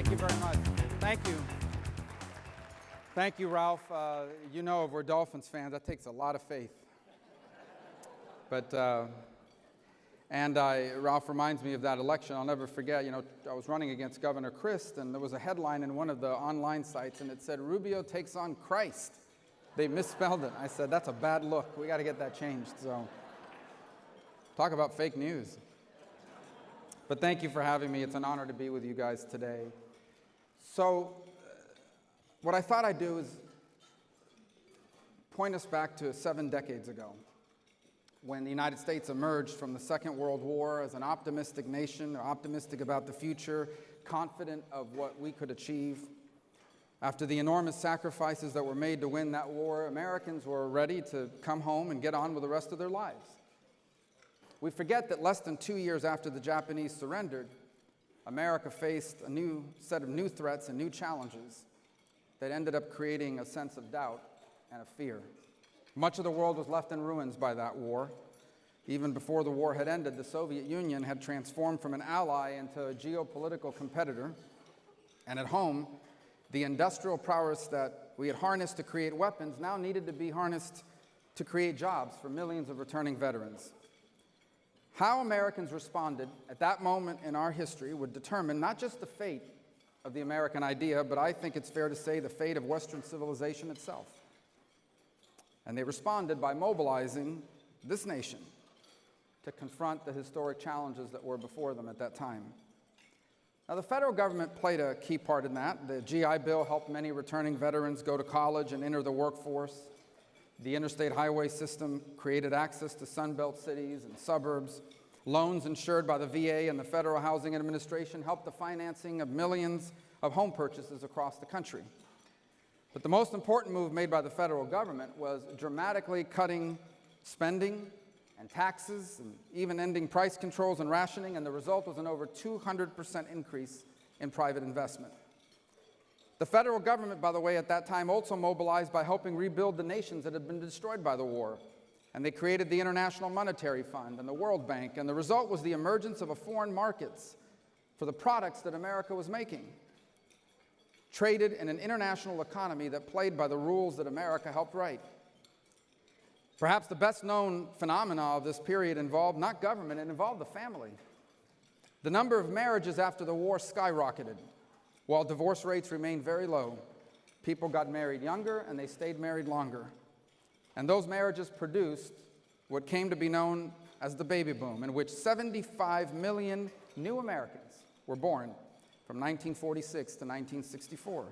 Thank you very much. Thank you. Thank you, Ralph. You know, if we're Dolphins fans, that takes a lot of faith. But, Ralph reminds me of that election. I'll never forget, you know, I was running against Governor Christ, and there was a headline in one of the online sites, and it said, "Rubio takes on Christ." They misspelled it. I said, that's a bad look. We got to get that changed. So, talk about fake news. But thank you for having me. It's an honor to be with you guys today. So, what I thought I'd do is point us back to 7 decades ago, when the United States emerged from the Second World War as an optimistic nation, optimistic about the future, confident of what we could achieve. After the enormous sacrifices that were made to win that war, Americans were ready to come home and get on with the rest of their lives. We forget that less than 2 years after the Japanese surrendered, America faced a new set of new threats and new challenges that ended up creating a sense of doubt and of fear. Much of the world was left in ruins by that war. Even before the war had ended, the Soviet Union had transformed from an ally into a geopolitical competitor. And at home, the industrial prowess that we had harnessed to create weapons now needed to be harnessed to create jobs for millions of returning veterans. How Americans responded at that moment in our history would determine not just the fate of the American idea, but I think it's fair to say the fate of Western civilization itself. And they responded by mobilizing this nation to confront the historic challenges that were before them at that time. Now, the federal government played a key part in that. The GI Bill helped many returning veterans go to college and enter the workforce. The interstate highway system created access to Sunbelt cities and suburbs. Loans insured by the VA and the Federal Housing Administration helped the financing of millions of home purchases across the country. But the most important move made by the federal government was dramatically cutting spending and taxes and even ending price controls and rationing, and the result was an over 200% increase in private investment. The federal government, by the way, at that time also mobilized by helping rebuild the nations that had been destroyed by the war. And they created the International Monetary Fund and the World Bank, and the result was the emergence of foreign markets for the products that America was making, traded in an international economy that played by the rules that America helped write. Perhaps the best-known phenomena of this period involved not government, it involved the family. The number of marriages after the war skyrocketed, while divorce rates remained very low. People got married younger, and they stayed married longer. And those marriages produced what came to be known as the baby boom, in which 75 million new Americans were born from 1946 to 1964.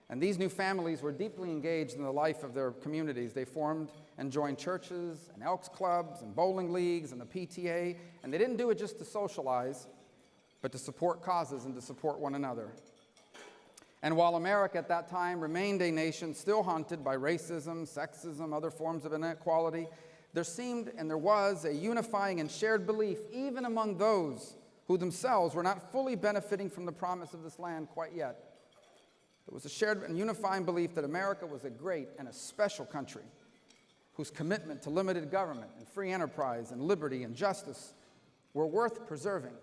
And these new families were deeply engaged in the life of their communities. They formed and joined churches and Elks Clubs and bowling leagues and the PTA, and they didn't do it just to socialize, but to support causes and to support one another. And while America at that time remained a nation still haunted by racism, sexism, other forms of inequality, there seemed and there was a unifying and shared belief, even among those who themselves were not fully benefiting from the promise of this land quite yet. There was a shared and unifying belief that America was a great and a special country whose commitment to limited government and free enterprise and liberty and justice were worth preserving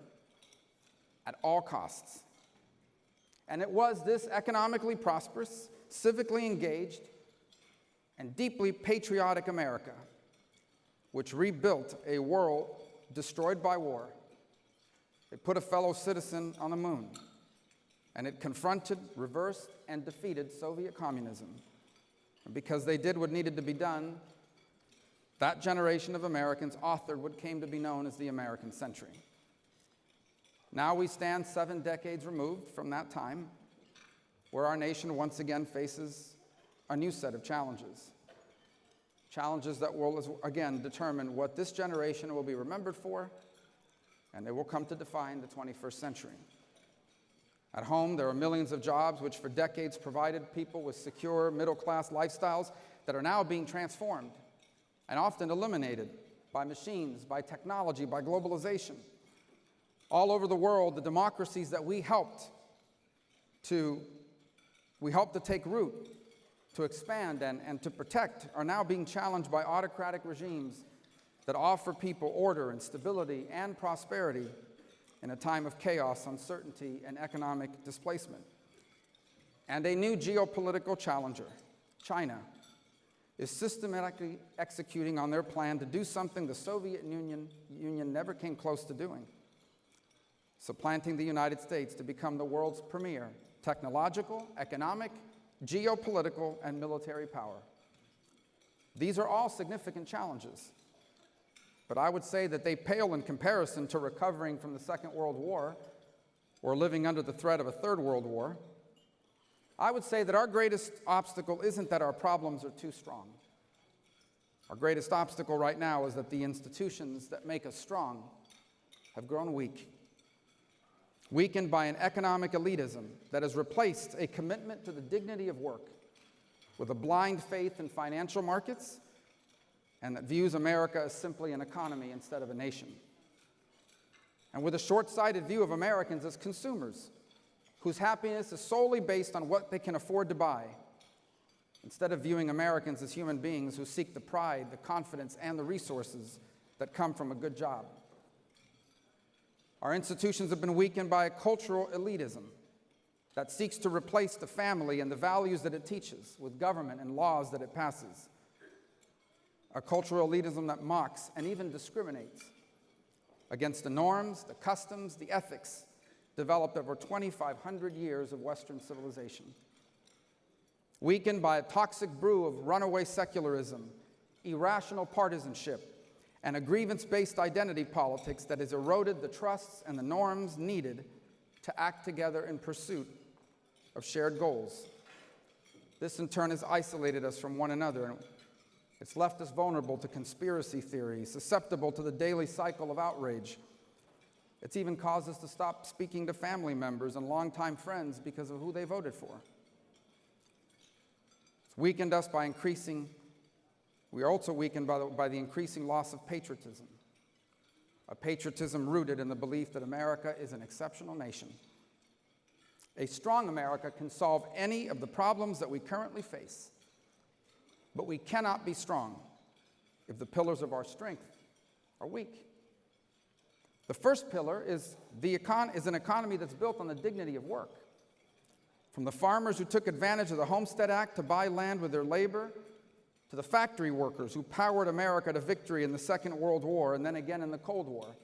at all costs. And it was this economically prosperous, civically engaged, and deeply patriotic America which rebuilt a world destroyed by war. It put a fellow citizen on the moon, and it confronted, reversed, and defeated Soviet communism. And because they did what needed to be done, that generation of Americans authored what came to be known as the American century. Now we stand 7 decades removed from that time, where our nation once again faces a new set of challenges. Challenges that will, again, determine what this generation will be remembered for, and they will come to define the 21st century. At home, there are millions of jobs which for decades provided people with secure middle-class lifestyles that are now being transformed and often eliminated by machines, by technology, by globalization. All over the world, the democracies that we helped to take root, to expand and to protect are now being challenged by autocratic regimes that offer people order and stability and prosperity in a time of chaos, uncertainty, and economic displacement. And a new geopolitical challenger, China, is systematically executing on their plan to do something the Soviet Union never came close to doing, supplanting the United States to become the world's premier technological, economic, geopolitical, and military power. These are all significant challenges, but I would say that they pale in comparison to recovering from the Second World War or living under the threat of a Third World War. I would say that our greatest obstacle isn't that our problems are too strong. Our greatest obstacle right now is that the institutions that make us strong have grown weak, weakened by an economic elitism that has replaced a commitment to the dignity of work with a blind faith in financial markets and that views America as simply an economy instead of a nation, and with a short-sighted view of Americans as consumers whose happiness is solely based on what they can afford to buy, instead of viewing Americans as human beings who seek the pride, the confidence, and the resources that come from a good job. Our institutions have been weakened by a cultural elitism that seeks to replace the family and the values that it teaches with government and laws that it passes. A cultural elitism that mocks and even discriminates against the norms, the customs, the ethics developed over 2,500 years of Western civilization. Weakened by a toxic brew of runaway secularism, irrational partisanship, and a grievance-based identity politics that has eroded the trusts and the norms needed to act together in pursuit of shared goals. This, in turn, has isolated us from one another, and it's left us vulnerable to conspiracy theories, susceptible to the daily cycle of outrage. It's even caused us to stop speaking to family members and longtime friends because of who they voted for. It's weakened us by we are also weakened by the increasing loss of patriotism, a patriotism rooted in the belief that America is an exceptional nation. A strong America can solve any of the problems that we currently face, but we cannot be strong if the pillars of our strength are weak. The first pillar is an economy that's built on the dignity of work. From the farmers who took advantage of the Homestead Act to buy land with their labor, to the factory workers who powered America to victory in the Second World War and then again in the Cold War,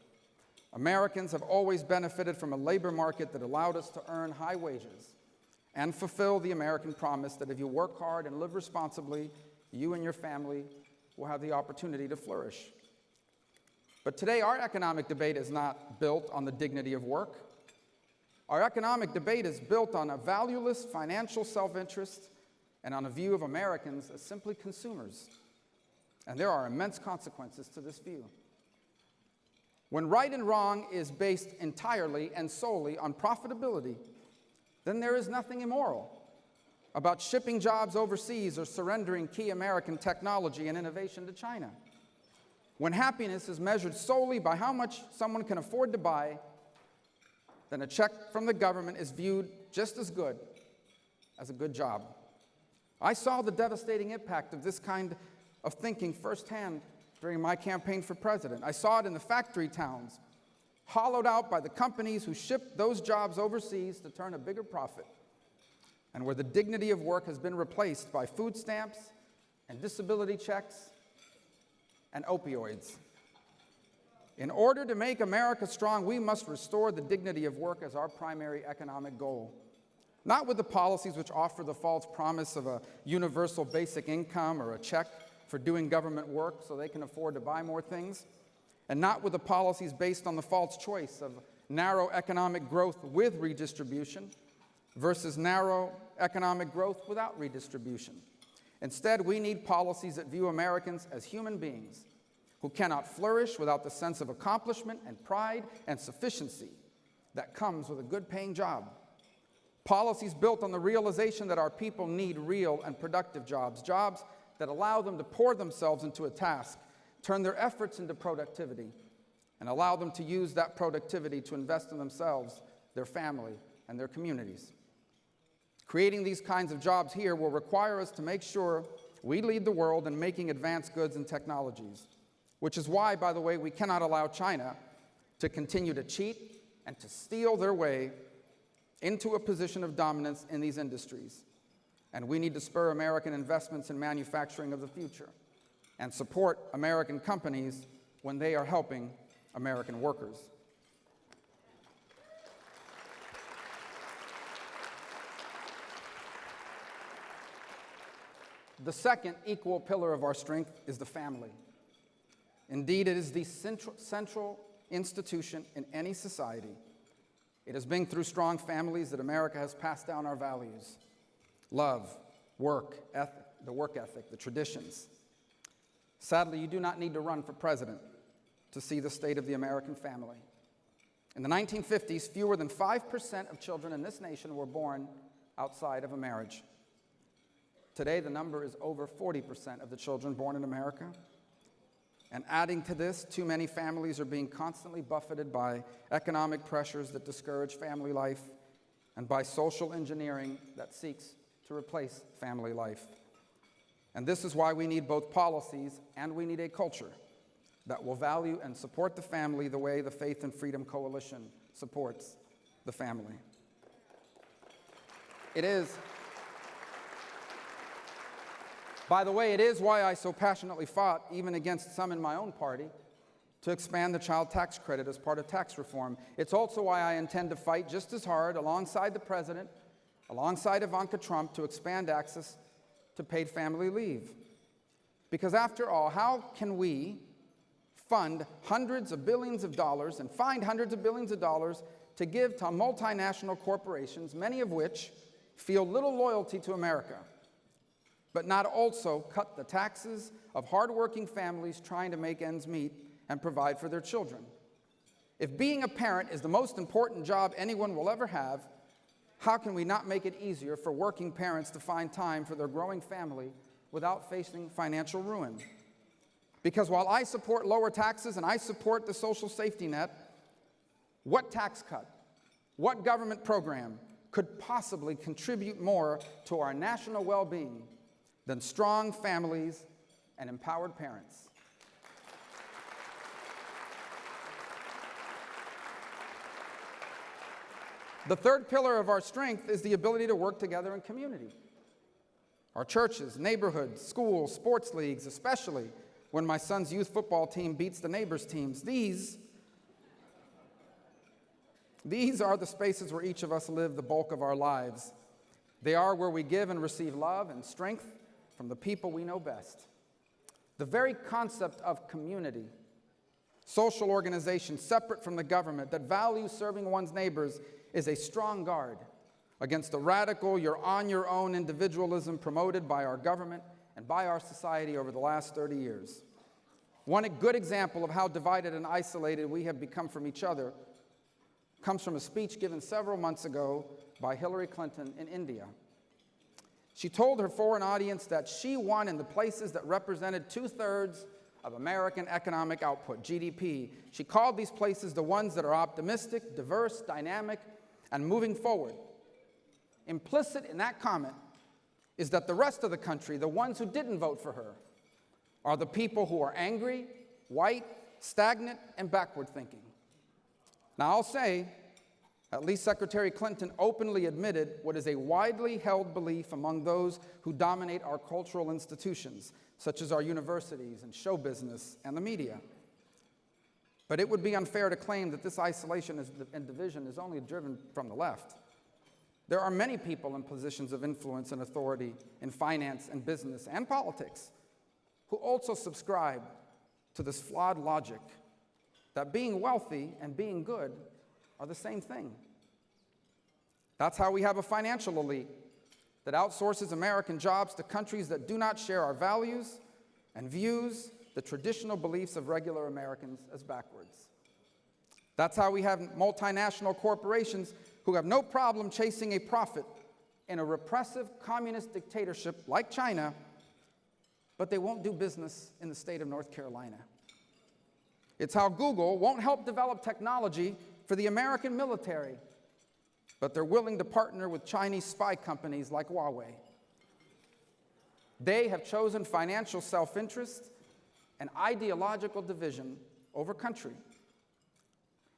Americans have always benefited from a labor market that allowed us to earn high wages and fulfill the American promise that if you work hard and live responsibly, you and your family will have the opportunity to flourish. But today, our economic debate is not built on the dignity of work. Our economic debate is built on a valueless financial self-interest and on a view of Americans as simply consumers. And there are immense consequences to this view. When right and wrong is based entirely and solely on profitability, then there is nothing immoral about shipping jobs overseas or surrendering key American technology and innovation to China. When happiness is measured solely by how much someone can afford to buy, then a check from the government is viewed just as good as a good job. I saw the devastating impact of this kind of thinking firsthand during my campaign for president. I saw it in the factory towns, hollowed out by the companies who shipped those jobs overseas to turn a bigger profit, and where the dignity of work has been replaced by food stamps and disability checks and opioids. In order to make America strong, we must restore the dignity of work as our primary economic goal. Not with the policies which offer the false promise of a universal basic income or a check for doing government work so they can afford to buy more things, and not with the policies based on the false choice of narrow economic growth with redistribution versus narrow economic growth without redistribution. Instead, we need policies that view Americans as human beings who cannot flourish without the sense of accomplishment and pride and sufficiency that comes with a good-paying job. Policies built on the realization that our people need real and productive jobs, jobs that allow them to pour themselves into a task, turn their efforts into productivity, and allow them to use that productivity to invest in themselves, their family, and their communities. Creating these kinds of jobs here will require us to make sure we lead the world in making advanced goods and technologies, which is why, by the way, we cannot allow China to continue to cheat and to steal their way into a position of dominance in these industries. And we need to spur American investments in manufacturing of the future and support American companies when they are helping American workers. The second equal pillar of our strength is the family. Indeed, it is the central institution in any society. It has been through strong families that America has passed down our values: love, work ethic, the work ethic, the traditions. Sadly, you do not need to run for president to see the state of the American family. In the 1950s, fewer than 5% of children in this nation were born outside of a marriage. Today, the number is over 40% of the children born in America. And adding to this, too many families are being constantly buffeted by economic pressures that discourage family life and by social engineering that seeks to replace family life. And this is why we need both policies and we need a culture that will value and support the family the way the Faith and Freedom Coalition supports the family. By the way, it is why I so passionately fought, even against some in my own party, to expand the child tax credit as part of tax reform. It's also why I intend to fight just as hard alongside the president, alongside Ivanka Trump, to expand access to paid family leave. Because after all, how can we fund hundreds of billions of dollars and find hundreds of billions of dollars to give to multinational corporations, many of which feel little loyalty to America, but not also cut the taxes of hardworking families trying to make ends meet and provide for their children? If being a parent is the most important job anyone will ever have, how can we not make it easier for working parents to find time for their growing family without facing financial ruin? Because while I support lower taxes and I support the social safety net, what tax cut, what government program could possibly contribute more to our national well-being than strong families and empowered parents? The third pillar of our strength is the ability to work together in community. Our churches, neighborhoods, schools, sports leagues, especially when my son's youth football team beats the neighbors' teams, these are the spaces where each of us live the bulk of our lives. They are where we give and receive love and strength from the people we know best. The very concept of community, social organization separate from the government that values serving one's neighbors, is a strong guard against the radical, you're-on-your-own individualism promoted by our government and by our society over the last 30 years. One good example of how divided and isolated we have become from each other comes from a speech given several months ago by Hillary Clinton in India. She told her foreign audience that she won in the places that represented 2/3 of American economic output, GDP. She called these places the ones that are optimistic, diverse, dynamic, and moving forward. Implicit in that comment is that the rest of the country, the ones who didn't vote for her, are the people who are angry, white, stagnant, and backward thinking. Now I'll say, at least Secretary Clinton openly admitted what is a widely held belief among those who dominate our cultural institutions, such as our universities and show business and the media. But it would be unfair to claim that this isolation and division is only driven from the left. There are many people in positions of influence and authority in finance and business and politics who also subscribe to this flawed logic that being wealthy and being good are the same thing. That's how we have a financial elite that outsources American jobs to countries that do not share our values and views the traditional beliefs of regular Americans as backwards. That's how we have multinational corporations who have no problem chasing a profit in a repressive communist dictatorship like China, but they won't do business in the state of North Carolina. It's how Google won't help develop technology for the American military, but they're willing to partner with Chinese spy companies like Huawei. They have chosen financial self-interest and ideological division over country.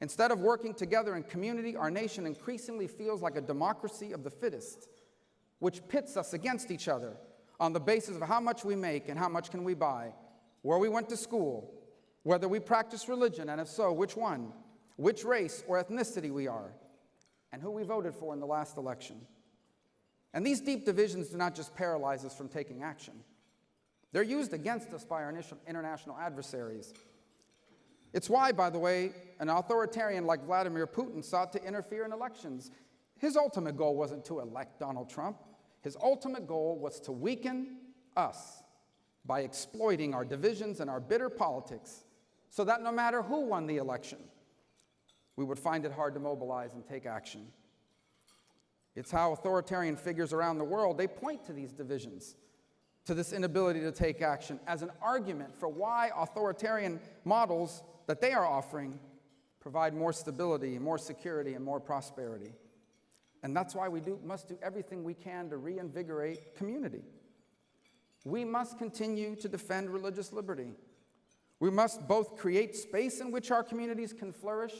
Instead of working together in community, our nation increasingly feels like a democracy of the fittest, which pits us against each other on the basis of how much we make and how much can we buy, where we went to school, whether we practice religion, and if so, which one, which race or ethnicity we are, and who we voted for in the last election. And these deep divisions do not just paralyze us from taking action. They're used against us by our international adversaries. It's why, by the way, an authoritarian like Vladimir Putin sought to interfere in elections. His ultimate goal wasn't to elect Donald Trump. His ultimate goal was to weaken us by exploiting our divisions and our bitter politics so that no matter who won the election, we would find it hard to mobilize and take action. It's how authoritarian figures around the world, they point to these divisions, to this inability to take action as an argument for why authoritarian models that they are offering provide more stability, more security, and more prosperity. And that's why we must do everything we can to reinvigorate community. We must continue to defend religious liberty. We must both create space in which our communities can flourish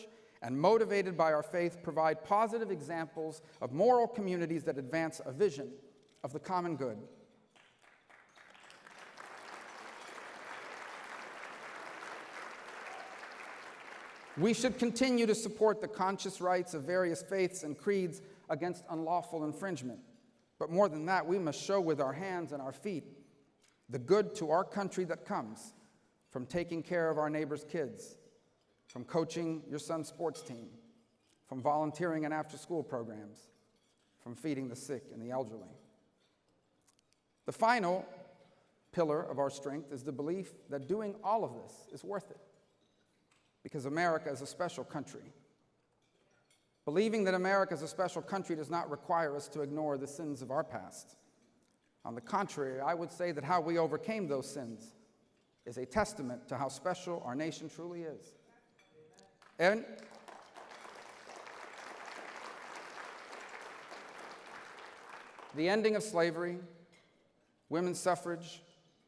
and, motivated by our faith, provide positive examples of moral communities that advance a vision of the common good. We should continue to support the conscious rights of various faiths and creeds against unlawful infringement. But more than that, we must show with our hands and our feet the good to our country that comes from taking care of our neighbors' kids, from coaching your son's sports team, from volunteering in after-school programs, from feeding the sick and the elderly. The final pillar of our strength is the belief that doing all of this is worth it, because America is a special country. Believing that America is a special country does not require us to ignore the sins of our past. On the contrary, I would say that how we overcame those sins is a testament to how special our nation truly is. And the ending of slavery, women's suffrage,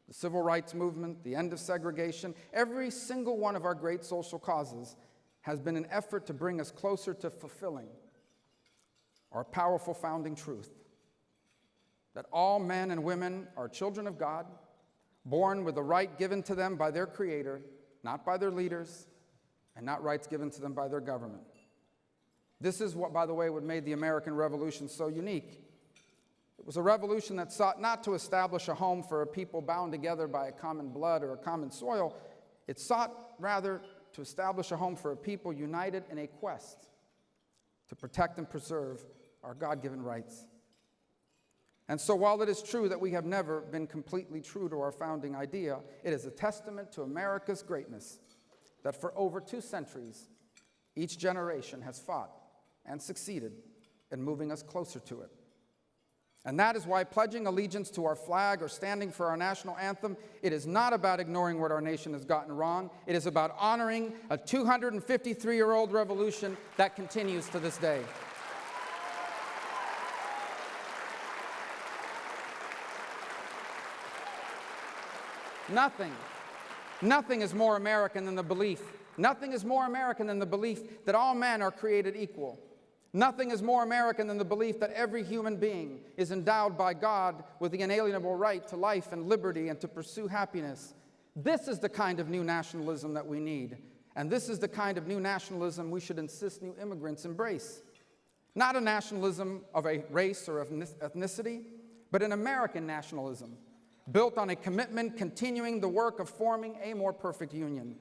the civil rights movement, the end of segregation, every single one of our great social causes has been an effort to bring us closer to fulfilling our powerful founding truth that all men and women are children of God, born with the right given to them by their Creator, not by their leaders, and not rights given to them by their government. This is what, by the way, what made the American Revolution so unique. It was a revolution that sought not to establish a home for a people bound together by a common blood or a common soil. It sought, rather, to establish a home for a people united in a quest to protect and preserve our God-given rights. And so while it is true that we have never been completely true to our founding idea, it is a testament to America's greatness that for over 2 centuries, each generation has fought and succeeded in moving us closer to it. And that is why pledging allegiance to our flag or standing for our national anthem, it is not about ignoring what our nation has gotten wrong. It is about honoring a 253-year-old revolution that continues to this day. Nothing is more American than the belief. Nothing is more American than the belief that all men are created equal. Nothing is more American than the belief that every human being is endowed by God with the inalienable right to life and liberty and to pursue happiness. This is the kind of new nationalism that we need. And this is the kind of new nationalism we should insist new immigrants embrace. Not a nationalism of a race or of ethnicity, but an American nationalism built on a commitment continuing the work of forming a more perfect union.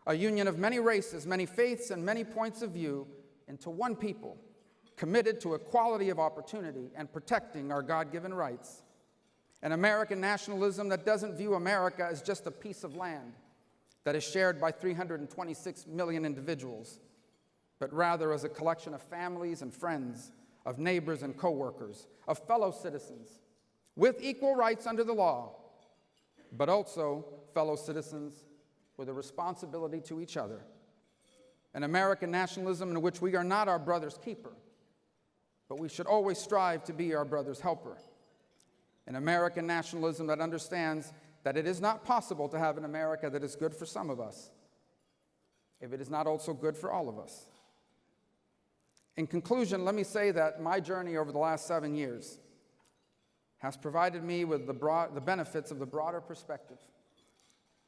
A union of many races, many faiths, and many points of view into one people, committed to equality of opportunity and protecting our God-given rights. An American nationalism that doesn't view America as just a piece of land that is shared by 326 million individuals, but rather as a collection of families and friends, of neighbors and co-workers, of fellow citizens, with equal rights under the law, but also fellow citizens with a responsibility to each other. An American nationalism in which we are not our brother's keeper, but we should always strive to be our brother's helper. An American nationalism that understands that it is not possible to have an America that is good for some of us, if it is not also good for all of us. In conclusion, let me say that my journey over the last 7 years has provided me with the benefits of the broader perspective,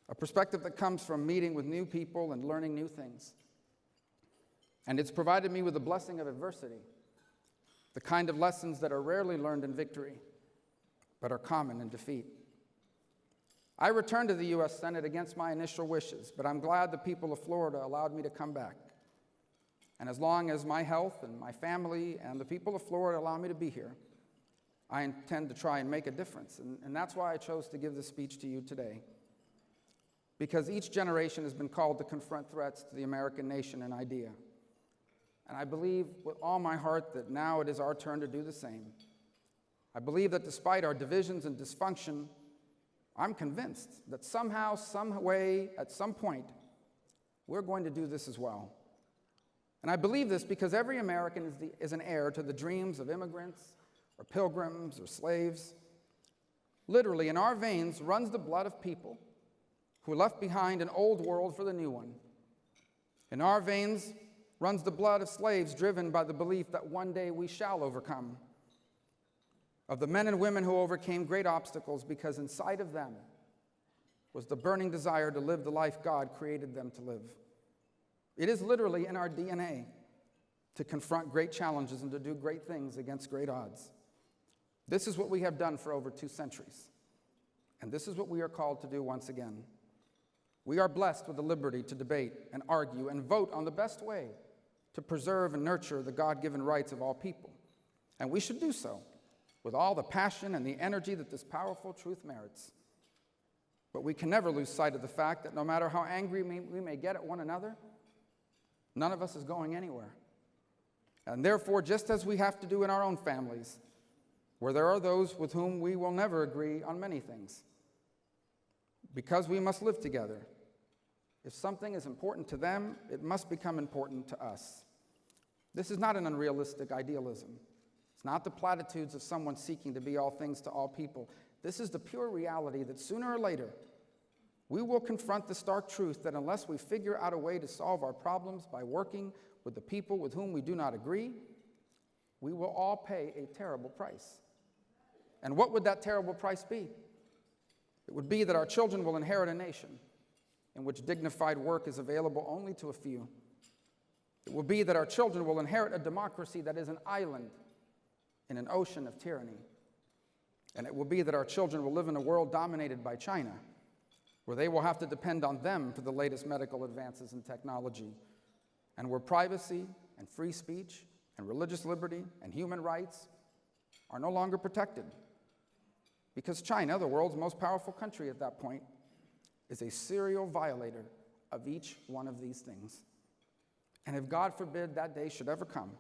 a perspective that comes from meeting with new people and learning new things. And it's provided me with the blessing of adversity, the kind of lessons that are rarely learned in victory, but are common in defeat. I returned to the U.S. Senate against my initial wishes, but I'm glad the people of Florida allowed me to come back. And as long as my health and my family and the people of Florida allow me to be here, I intend to try and make a difference. And that's why I chose to give this speech to you today. Because each generation has been called to confront threats to the American nation and idea. And I believe with all my heart that now it is our turn to do the same. I believe that despite our divisions and dysfunction, I'm convinced that somehow, some way, at some point, we're going to do this as well. And I believe this because every American is an heir to the dreams of immigrants or pilgrims or slaves. Literally, in our veins runs the blood of people who left behind an old world for the new one. In our veins runs the blood of slaves driven by the belief that one day we shall overcome, of the men and women who overcame great obstacles because inside of them was the burning desire to live the life God created them to live. It is literally in our DNA to confront great challenges and to do great things against great odds. This is what we have done for over 2 centuries, and this is what we are called to do once again. We are blessed with the liberty to debate and argue and vote on the best way to preserve and nurture the God-given rights of all people, and we should do so with all the passion and the energy that this powerful truth merits. But we can never lose sight of the fact that no matter how angry we may get at one another, none of us is going anywhere. And therefore, just as we have to do in our own families, where there are those with whom we will never agree on many things, because we must live together, if something is important to them, it must become important to us. This is not an unrealistic idealism. It's not the platitudes of someone seeking to be all things to all people. This is the pure reality that sooner or later, we will confront the stark truth that unless we figure out a way to solve our problems by working with the people with whom we do not agree, we will all pay a terrible price. And what would that terrible price be? It would be that our children will inherit a nation in which dignified work is available only to a few. It will be that our children will inherit a democracy that is an island in an ocean of tyranny. And it will be that our children will live in a world dominated by China, where they will have to depend on them for the latest medical advances in technology, and where privacy and free speech and religious liberty and human rights are no longer protected. Because China, the world's most powerful country at that point, is a serial violator of each one of these things. And if God forbid that day should ever come,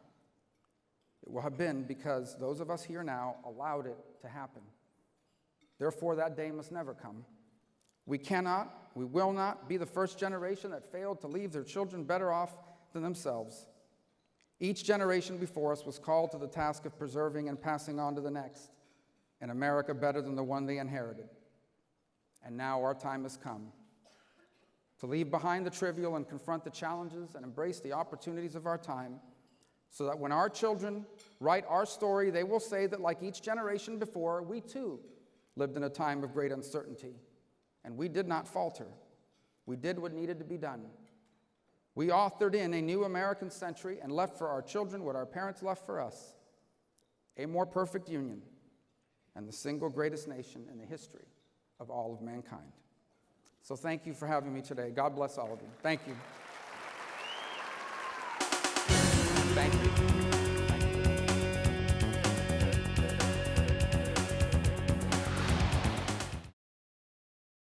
it will have been because those of us here now allowed it to happen. Therefore, that day must never come. We cannot, we will not be the first generation that failed to leave their children better off than themselves. Each generation before us was called to the task of preserving and passing on to the next an America better than the one they inherited. And now our time has come to leave behind the trivial and confront the challenges and embrace the opportunities of our time, so that when our children write our story, they will say that like each generation before, we too lived in a time of great uncertainty. And we did not falter. We did what needed to be done. We authored in a new American century and left for our children what our parents left for us: a more perfect union and the single greatest nation in the history of all of mankind. So thank you for having me today. God bless all of you. Thank you. Thank you.